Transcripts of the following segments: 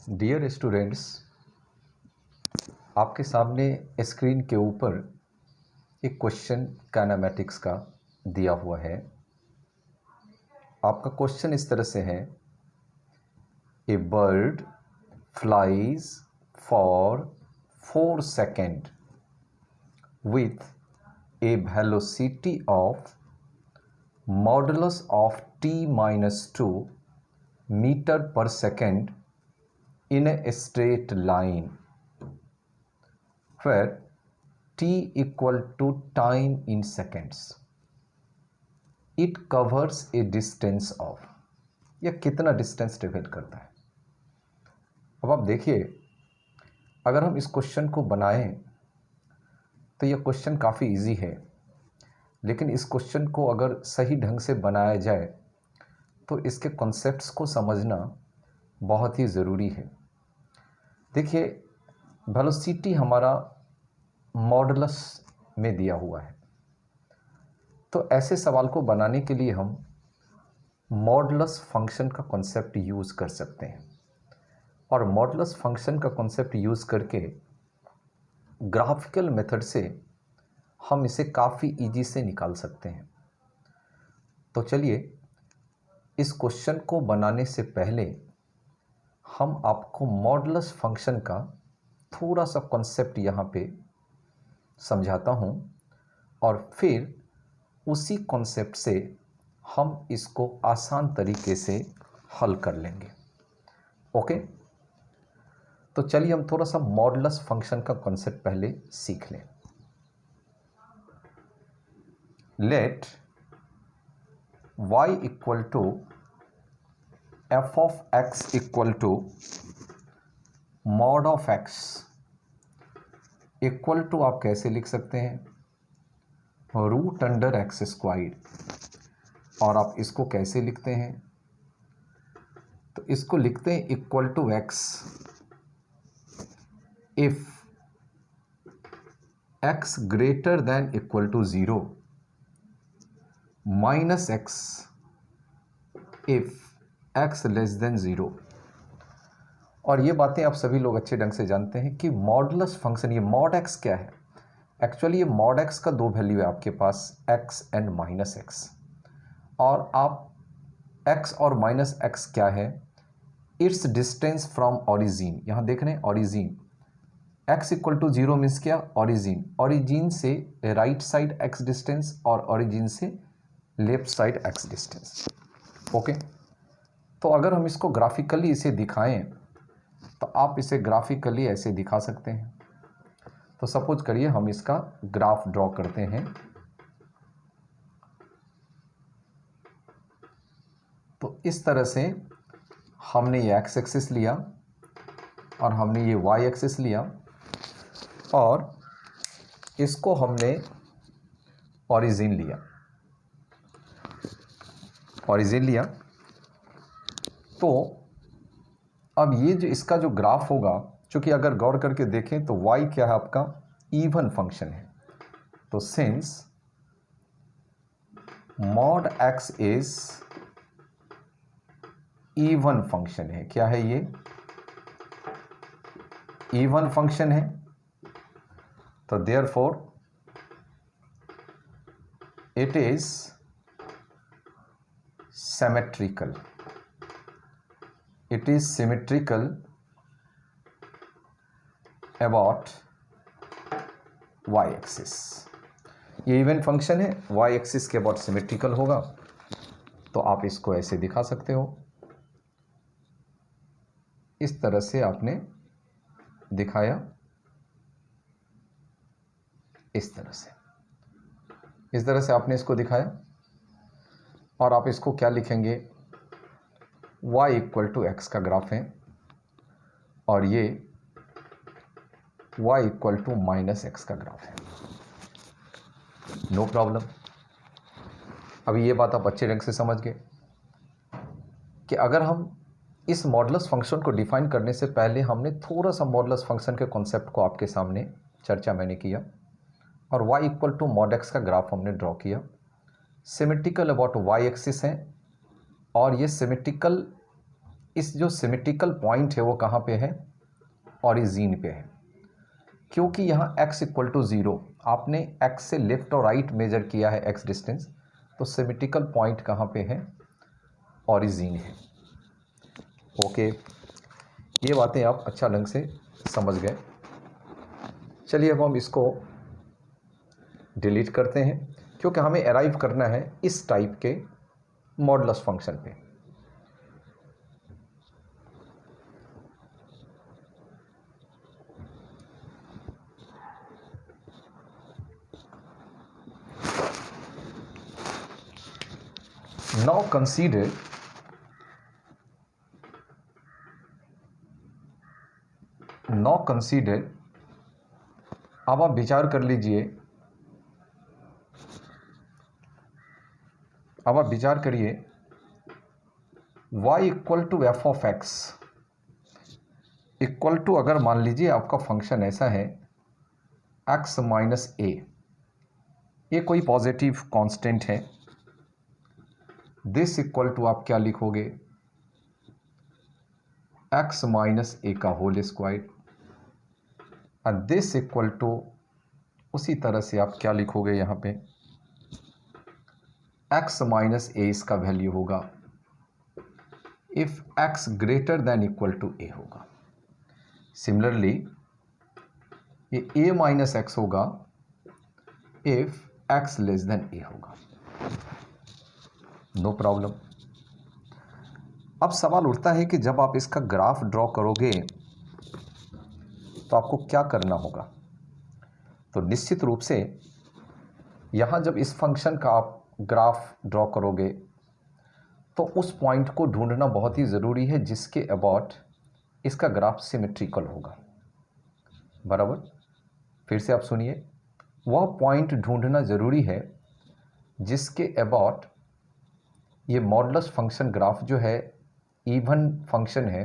Dear students, आपके सामने screen के ऊपर एक क्वेश्चन काइनेमेटिक्स का दिया हुआ है। आपका क्वेश्चन इस तरह से है, a bird flies for 4 second with a velocity of modulus of t minus 2 meter per second in a straight line where t equal to time in seconds. It covers a distance of, यह कितना distance travel करता है। अब आप देखिए, अगर हम इस क्वेश्चन को बनाएं तो यह क्वेश्चन काफ़ी इजी है, लेकिन इस क्वेश्चन को अगर सही ढंग से बनाया जाए तो इसके कॉन्सेप्ट्स को समझना बहुत ही ज़रूरी है। देखिए, वेलोसिटी हमारा मॉडुलस में दिया हुआ है, तो ऐसे सवाल को बनाने के लिए हम मॉडुलस फंक्शन का कॉन्सेप्ट यूज़ कर सकते हैं, और मॉडुलस फंक्शन का कॉन्सेप्ट यूज़ करके ग्राफिकल मेथड से हम इसे काफ़ी इजी से निकाल सकते हैं। तो चलिए, इस क्वेश्चन को बनाने से पहले हम आपको मॉडुलस फंक्शन का थोड़ा सा कॉन्सेप्ट यहाँ पे समझाता हूँ, और फिर उसी कॉन्सेप्ट से हम इसको आसान तरीके से हल कर लेंगे। ओके, तो चलिए हम थोड़ा सा मॉडुलस फंक्शन का कॉन्सेप्ट पहले सीख लें। Let y equal to F of x equal to mod of x equal to आप कैसे लिख सकते हैं, रूट अंडर एक्स स्क्वायर। और आप इसको कैसे लिखते हैं, तो इसको लिखते हैं equal to x if x greater than equal to 0 minus x if x less than 0। और ये बातें आप सभी लोग अच्छे ढंग से जानते हैं कि मॉडुलस फंक्शन, ये मॉड x क्या है। एक्चुअली ये मॉड x का दो वैल्यू है आपके पास, x एंड माइनस x। और आप x और माइनस x क्या है, इट्स डिस्टेंस फ्रॉम ऑरिजिन। यहाँ देख रहे हैं origin, x equal to 0 means क्या, ऑरिजिन। ऑरिजिन से राइट साइड x डिस्टेंस और ऑरिजिन से left side x distance. Okay, तो अगर हम इसको ग्राफिकली इसे दिखाएं तो आप इसे ग्राफिकली ऐसे दिखा सकते हैं। तो सपोज करिए हम इसका ग्राफ ड्रॉ करते हैं। तो इस तरह से हमने ये x एक्सिस लिया और हमने ये y एक्सिस लिया, और इसको हमने ऑरिजिन लिया। तो अब ये जो इसका जो ग्राफ होगा, चूँकि अगर गौर करके देखें तो y क्या है आपका, इवन फंक्शन है। तो since mod x is even function है, क्या है ये, इवन फंक्शन है। तो therefore it is symmetrical, it is symmetrical about y axis. ये इवन फंक्शन है, y एक्सिस के अबाउट सिमेट्रिकल होगा। तो आप इसको ऐसे दिखा सकते हो, इस तरह से आपने दिखाया, इस तरह से आपने इसको दिखाया। और आप इसको क्या लिखेंगे, y इक्वल टू एक्स का ग्राफ है, और ये y equal to minus x का ग्राफ है। No problem. अभी ये बात आप अच्छे ढंग से समझ गए कि अगर हम इस मॉडुलस फंक्शन को डिफाइन करने से पहले हमने थोड़ा सा मॉडुलस फंक्शन के कॉन्सेप्ट को आपके सामने चर्चा मैंने किया, और y equal to mod x का ग्राफ हमने ड्रॉ किया। सिमेट्रिकल अबाउट y एक्सिस है, और ये सिमेट्रिकल इस जो सिमेट्रिकल पॉइंट है वो कहाँ पे है, ओरिजिन पे है, क्योंकि यहाँ x इक्वल टू 0, आपने x से लेफ्ट और राइट मेजर किया है x डिस्टेंस, तो सिमेट्रिकल पॉइंट कहाँ पे है, ओरिजिन है। ओके, ये बातें आप अच्छा ढंग से समझ गए। चलिए अब हम इसको डिलीट करते हैं, क्योंकि हमें अराइव करना है इस टाइप के मॉडुलस फंक्शन पे। Now consider अब आप विचार कर लीजिए, अब आप विचार करिए y equal to F of x equal to, अगर मान लीजिए आपका फंक्शन ऐसा है x माइनस ए, ये कोई पॉजिटिव कांस्टेंट है, दिस इक्वल टू आप क्या लिखोगे, x माइनस ए का होल स्क्वायर, और दिस इक्वल टू उसी तरह से आप क्या लिखोगे यहाँ पे, x माइनस ए इसका वैल्यू होगा if x greater than equal to a होगा। सिमिलरली ये a माइनस एक्स होगा if x less than a होगा। No problem. अब सवाल उठता है कि जब आप इसका ग्राफ ड्रॉ करोगे तो आपको क्या करना होगा। तो निश्चित रूप से यहाँ जब इस फंक्शन का आप ग्राफ ड्रॉ करोगे तो उस पॉइंट को ढूंढना बहुत ही ज़रूरी है जिसके अबाउट इसका ग्राफ सिमेट्रिकल होगा। बराबर, फिर से आप सुनिए, वह पॉइंट ढूंढना ज़रूरी है जिसके अबाउट ये मॉडुलस फंक्शन ग्राफ जो है इवन फंक्शन है,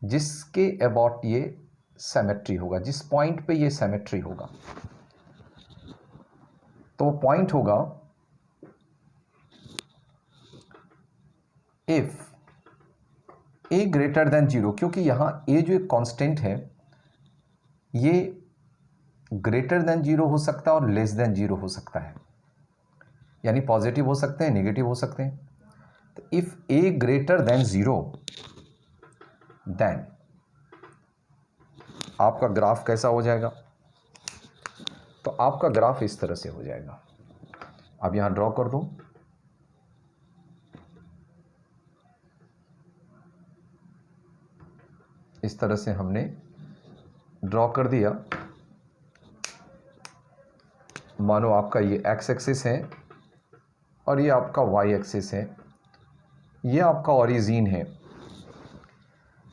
जिसके अबाउट ये सिमेट्री होगा, जिस पॉइंट पे ये सिमेट्री होगा। तो वो पॉइंट होगा इफ ए ग्रेटर देन 0, क्योंकि यहाँ ए जो एक कांस्टेंट है ये ग्रेटर देन 0 हो सकता है और लेस देन 0 हो सकता है, यानी पॉजिटिव हो सकते हैं, नेगेटिव हो सकते हैं। तो if a greater than 0 then आपका ग्राफ कैसा हो जाएगा, तो आपका ग्राफ इस तरह से हो जाएगा। अब यहां ड्रॉ कर दो, इस तरह से हमने ड्रॉ कर दिया। मानो आपका ये एक्स एक्सिस है और ये आपका वाई एक्सिस है, ये आपका ओरिजिन है,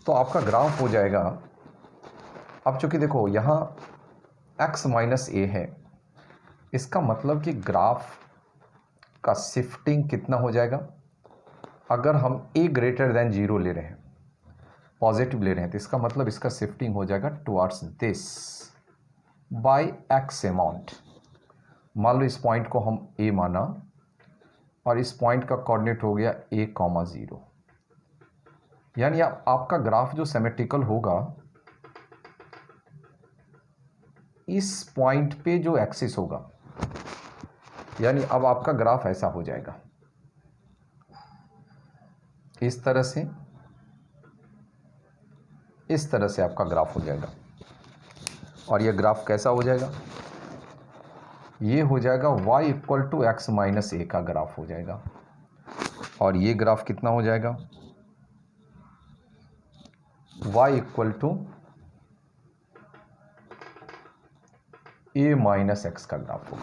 तो आपका ग्राफ हो जाएगा। अब चूंकि देखो यहाँ x माइनस ए है, इसका मतलब कि ग्राफ का शिफ्टिंग कितना हो जाएगा, अगर हम a ग्रेटर देन 0 ले रहे हैं, पॉजिटिव ले रहे हैं, तो इसका मतलब इसका शिफ्टिंग हो जाएगा towards this by x amount. मान लो इस पॉइंट को हम a माना और इस पॉइंट का कोऑर्डिनेट हो गया a, 0, यानी आपका ग्राफ जो सिमेट्रिकल होगा इस पॉइंट पे जो एक्सिस होगा, यानी अब आपका ग्राफ ऐसा हो जाएगा, इस तरह से आपका ग्राफ हो जाएगा। और ये ग्राफ कैसा हो जाएगा, ये हो जाएगा y equal to x minus a का ग्राफ हो जाएगा। और ये ग्राफ कितना हो जाएगा, y equal to a minus x का ग्राफ होगा।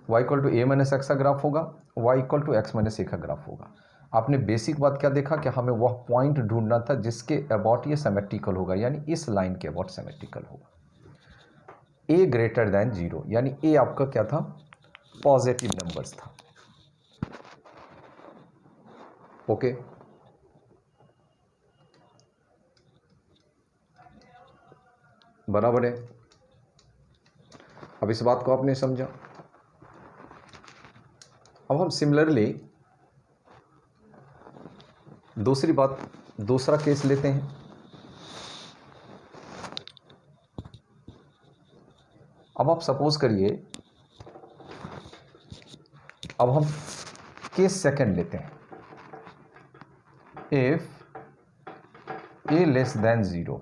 y equal to a minus x का ग्राफ होगा, y equal to x minus a का ग्राफ होगा। आपने बेसिक बात क्या देखा कि हमें वह पॉइंट ढूंढना था जिसके अबाउट ये सिमेट्रिकल होगा, यानी इस लाइन के अबाउट सिमेट्रिकल होगा। a ग्रेटर देन 0, यानी a आपका क्या था, पॉजिटिव नंबर्स था। ओके, बराबर है। अब इस बात को आपने समझा। अब हम सिमिलरली दूसरी बात दूसरा केस लेते हैं। अब आप सपोज करिए, अब हम केस सेकंड लेते हैं। इफ ए लेस देन 0,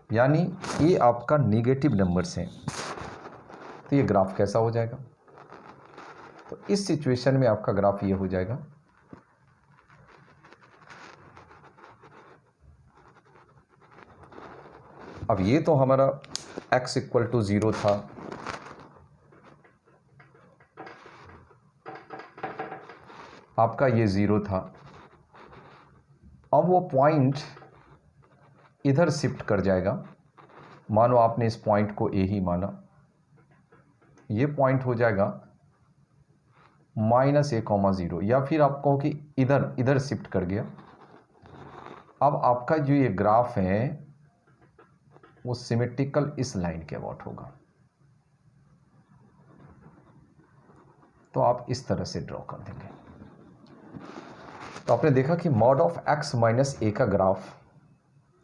यानी ये आपका नेगेटिव नंबर्स हैं, तो ये ग्राफ कैसा हो जाएगा? तो इस सिचुएशन में आपका ग्राफ ये हो जाएगा। अब ये तो हमारा x इक्वल टू 0 था, आपका ये 0 था। अब वो पॉइंट इधर शिफ्ट कर जाएगा। मानो आपने इस पॉइंट को ए ही माना, ये पॉइंट हो जाएगा -a,0, या फिर आप कहो कि इधर इधर शिफ्ट कर गया। अब आपका जो ये ग्राफ है वो सिमेट्रिकल इस लाइन के अबाउट होगा। तो आप इस तरह से ड्रॉ कर देंगे। तो आपने देखा कि mod of x minus a का ग्राफ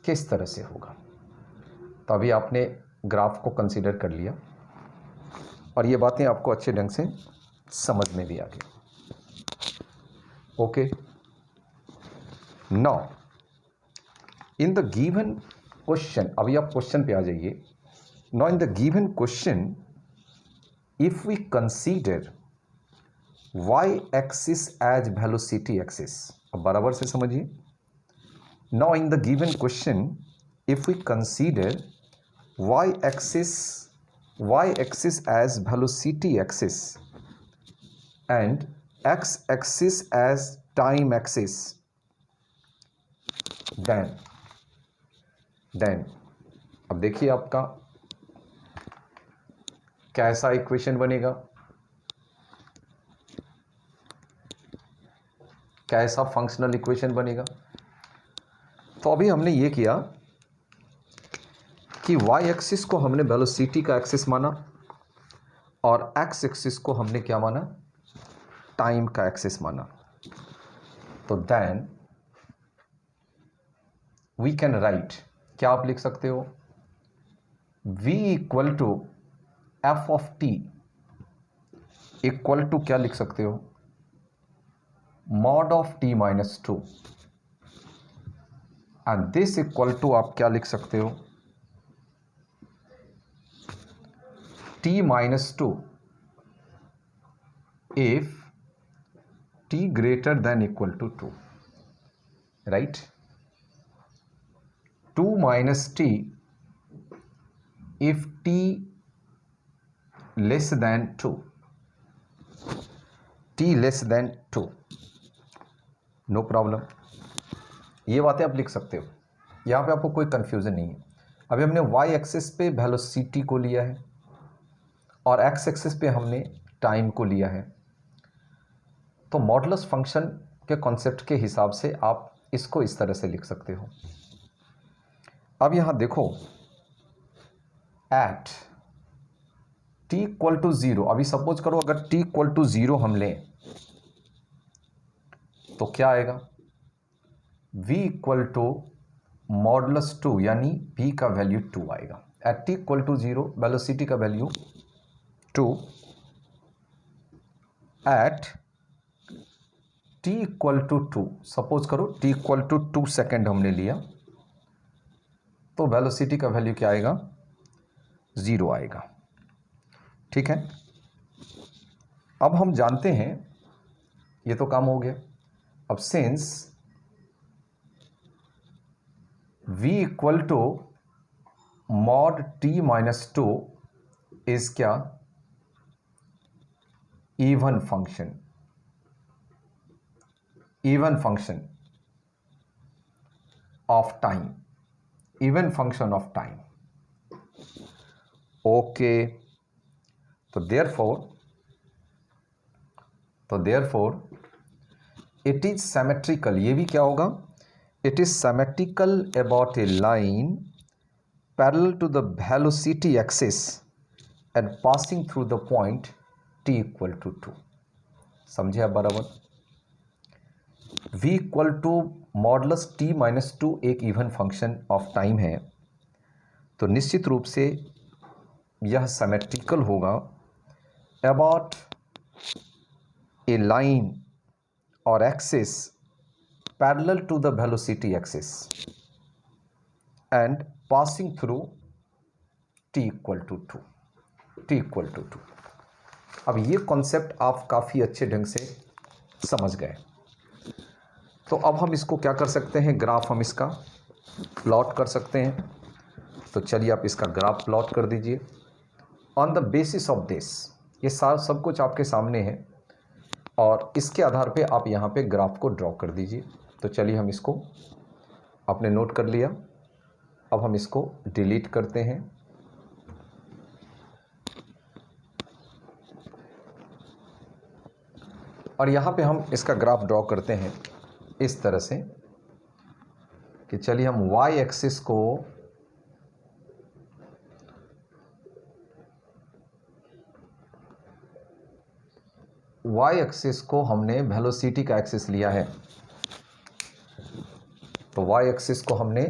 किस तरह से होगा। तो अभी आपने ग्राफ को कंसीडर कर लिया और ये बातें आपको अच्छे ढंग से समझ में भी आ गई। Okay, now in the given question, अभी आप क्वेश्चन पे आ जाइए। Now in the given question, if we consider y axis as velocity axis, अब बराबर से समझिए। Now in the given question, if we consider y axis as velocity axis and x axis as time axis, then अब देखिए आपका कैसा equation बनेगा, कैसा फंक्शनल इक्वेशन बनेगा। तो अभी हमने ये किया कि y एक्सिस को हमने वेलोसिटी का एक्सिस माना और x एक्सिस को हमने क्या माना? टाइम का एक्सिस माना। तो देन वी कैन राइट, क्या आप लिख सकते हो? v equal to F of T equal to क्या लिख सकते हो? Mod of t minus 2, and this equal to आप क्या लिख सकते हो? t minus 2 if t greater than equal to 2, right? 2 minus t if t less than 2, t less than 2, no problem. ये बातें आप लिख सकते हो, यहाँ पे आपको कोई कंफ्यूजन नहीं है। अभी हमने y एक्सिस पे वेलोसिटी को लिया है और x एक्सिस पे हमने टाइम को लिया है। तो मॉडुलस फंक्शन के कॉन्सेप्ट के हिसाब से आप इसको इस तरह से लिख सकते हो। अब यहाँ देखो, एट t इक्वल टू 0, अभी सपोज करो अगर t इक्वल टू 0 हम लें तो क्या आएगा? v इक्वल टू मॉडुलस 2, यानी v का वैल्यू 2 आएगा। At t equal to 0 velocity का value 2, at t equal to 2, suppose करो t इक्वल टू 2 सेकेंड हमने लिया तो वेलोसिटी का वैल्यू क्या आएगा? 0 आएगा। ठीक है, अब हम जानते हैं, ये तो काम हो गया। अब since v equal to mod t minus 2 is क्या? Even function, even function of time, even function of time. Okay, तो देयरफॉर इट इज सिमेट्रिकल, ये भी क्या होगा? It is symmetrical about a line parallel to the velocity axis and passing through the point t equal to 2। समझे आप बराबर? v equal to modulus t-2 एक even function of time है, तो निश्चित रूप से यह सिमेट्रिकल होगा अबाउट ए लाइन और axis parallel to the velocity axis and passing through t=2। अब ये कॉन्सेप्ट आप काफ़ी अच्छे ढंग से समझ गए। तो अब हम इसको क्या कर सकते हैं, ग्राफ हम इसका प्लॉट कर सकते हैं। तो चलिए आप इसका ग्राफ प्लॉट कर दीजिए on the basis of this. ये सब कुछ आपके सामने है और इसके आधार पे आप यहाँ पे ग्राफ को ड्रॉ कर दीजिए। तो चलिए हम इसको, आपने नोट कर लिया, अब हम इसको डिलीट करते हैं। और यहाँ पे हम इसका ग्राफ ड्रॉ करते हैं इस तरह से कि चलिए हम y एक्सिस को हमने वेलोसिटी का एक्सिस लिया है। तो y एक्सिस को हमने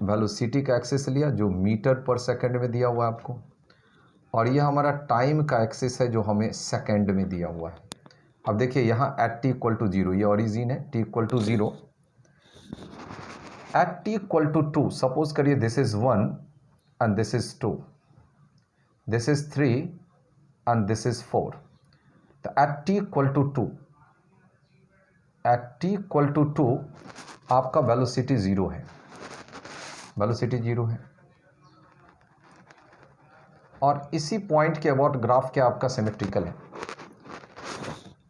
वेलोसिटी का एक्सिस लिया जो मीटर पर सेकंड में दिया हुआ है आपको, और यह हमारा टाइम का एक्सिस है जो हमें सेकंड में दिया हुआ है। अब देखिए यहाँ एट t=0, ये ओरिजिन है, t=0, एट t=2 सपोज करिए this is 1 and this is 2, this is 3 and this is 4। तो एट t=2 आपका वेलोसिटी 0 है, वेलोसिटी 0 है। और इसी पॉइंट के अबाउट ग्राफ क्या आपका सिमेट्रिकल है।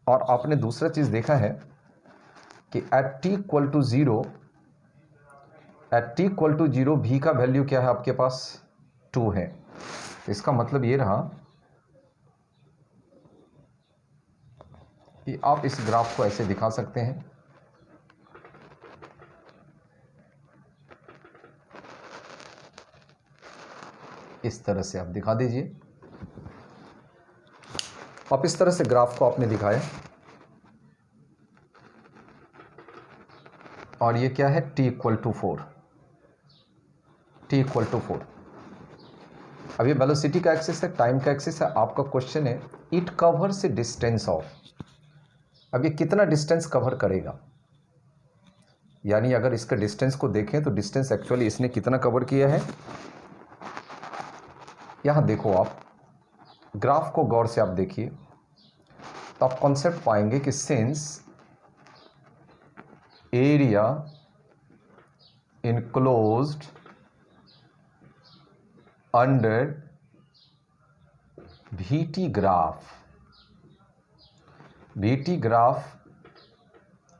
और आपने दूसरा चीज़ देखा है कि एट t=0 भी का वैल्यू क्या है आपके पास, 2 है। इसका मतलब ये रहा कि आप इस ग्राफ को ऐसे दिखा सकते हैं, इस तरह से आप दिखा दीजिए। आप इस तरह से ग्राफ को आपने दिखाया और ये क्या है, t=4। अब ये वेलोसिटी का एक्सिस है, टाइम का एक्सिस है। आपका क्वेश्चन है it covers A distance of, अब ये कितना डिस्टेंस कवर करेगा, यानी अगर इसका डिस्टेंस को देखें तो डिस्टेंस एक्चुअली इसने कितना कवर किया है। यहाँ देखो, आप ग्राफ को गौर से आप देखिए तो आप कॉन्सेप्ट पाएंगे कि since area enclosed under VT graph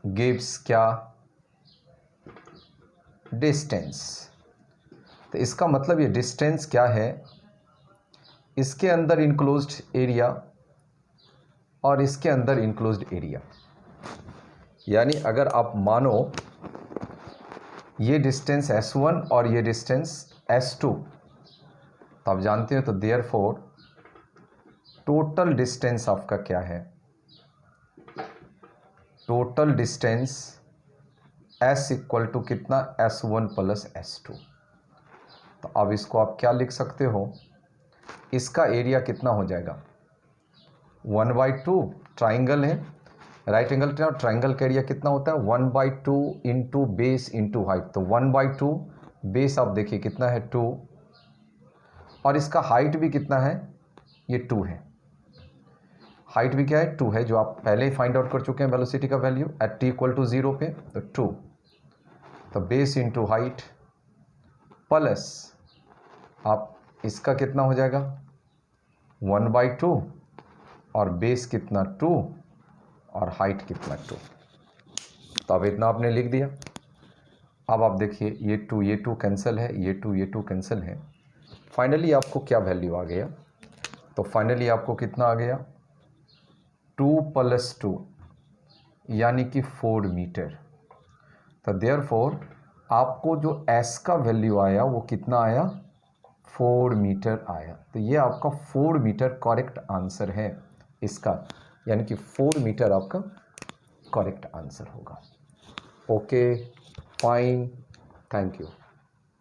gives क्या, डिस्टेंस। तो इसका मतलब ये डिस्टेंस क्या है, इसके अंदर इनक्लोज्ड एरिया और इसके अंदर इनक्लोज्ड एरिया। यानी अगर आप मानो ये डिस्टेंस S1 और ये डिस्टेंस S2, तो आप जानते हो, तो देयरफॉर टोटल डिस्टेंस आपका क्या है, total distance S equal to कितना, S1 प्लस S2। तो अब इसको आप क्या लिख सकते हो, इसका एरिया कितना हो जाएगा, 1/2, ट्राइंगल है, राइट एंगल ट्राइंगल का एरिया कितना होता है, 1/2 इंटू बेस इंटू हाइट। तो 1/2 बेस आप देखिए कितना है, 2, और इसका हाइट भी कितना है, ये 2 है। हाइट भी क्या है, 2 है, जो आप पहले ही फाइंड आउट कर चुके हैं वेलोसिटी का वैल्यू एट t=0 पे, तो 2। तो बेस इंटू हाइट प्लस आप इसका कितना हो जाएगा, 1/2, और बेस कितना 2 और हाइट कितना 2। तो अब इतना आपने लिख दिया। अब आप देखिए ये 2 कैंसिल है, ये 2 कैंसिल है। फाइनली आपको क्या वैल्यू आ गया, तो फाइनली आपको कितना आ गया, 2 + 2 यानी कि 4 मीटर। तो देयरफॉर आपको जो S का वैल्यू आया वो कितना आया, 4 मीटर आया। तो ये आपका 4 मीटर करेक्ट आंसर है इसका, यानी कि 4 मीटर आपका करेक्ट आंसर होगा। ओके। Fine, thank you.